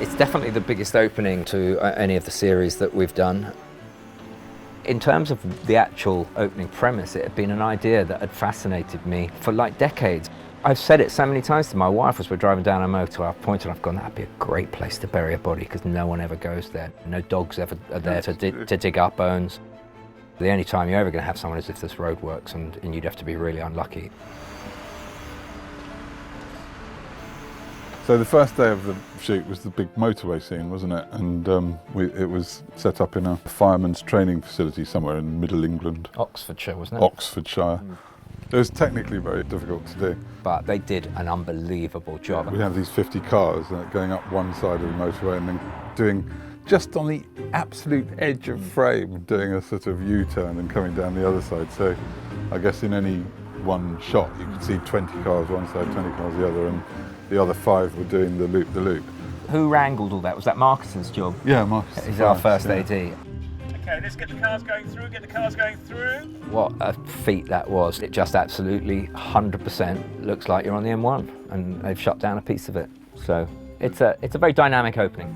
It's definitely the biggest opening to any of the series that we've done. In terms of the actual opening premise, it had been an idea that had fascinated me for like decades. I've said it so many times to my wife as we're driving down a motorway. I've pointed, I've gone, that'd be a great place to bury a body because no one ever goes there. No dogs ever are there to dig up bones. The only time you're ever going to have someone is if this road works, and you'd have to be really unlucky. So the first day of the shoot was the big motorway scene, wasn't it? And it was set up in a fireman's training facility somewhere in Middle England. Oxfordshire, wasn't it? Oxfordshire. It was technically very difficult to do. But they did an unbelievable job. We had these 50 cars going up one side of the motorway and then doing, just on the absolute edge of frame, doing a sort of U-turn and coming down the other side. So I guess in any one shot you could see 20 cars one side, 20 cars the other, and the other 5 were doing the loop. Who wrangled all that? Was that Marcuson's job? Yeah, Marcus. He's our first AD. Okay, let's get the cars going through, What a feat that was. It just absolutely 100% looks like you're on the M1, and they've shut down a piece of it. So it's a very dynamic opening.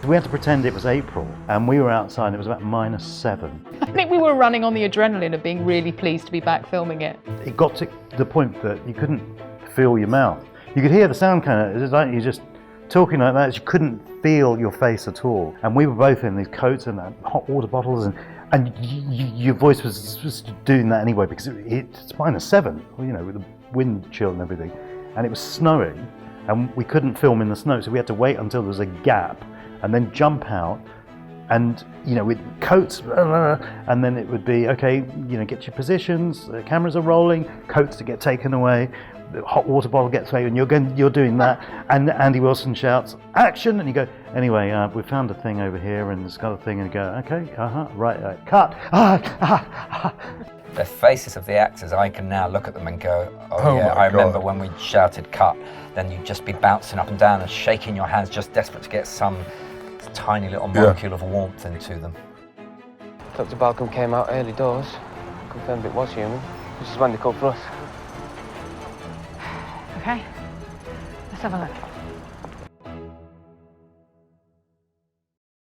We had to pretend it was April, and we were outside and it was about -7. I think we were running on the adrenaline of being really pleased to be back filming it. It got to the point that you couldn't feel your mouth. You could hear the sound kind of, it was like you're just talking like that, you couldn't feel your face at all. And we were both in these coats and hot water bottles, and your voice was just doing that anyway because it's -7, you know, with the wind chill and everything. And it was snowing, and we couldn't film in the snow, so we had to wait until there was a gap and then jump out, and you know, with coats, and then it would be okay, you know, get your positions, the cameras are rolling, coats to get taken away, the hot water bottle gets away, and you're doing that, and Andy Wilson shouts action, and you go, anyway, we found a thing over here and it's got a thing, and you go, okay, right, cut. The faces of the actors, I can now look at them and go, oh yeah, I remember when we shouted cut, then you'd just be bouncing up and down and shaking your hands, just desperate to get some tiny little molecule of warmth into them. Dr. Balcom came out early doors, confirmed it was human. This is when they called for us. Okay, let's have a look.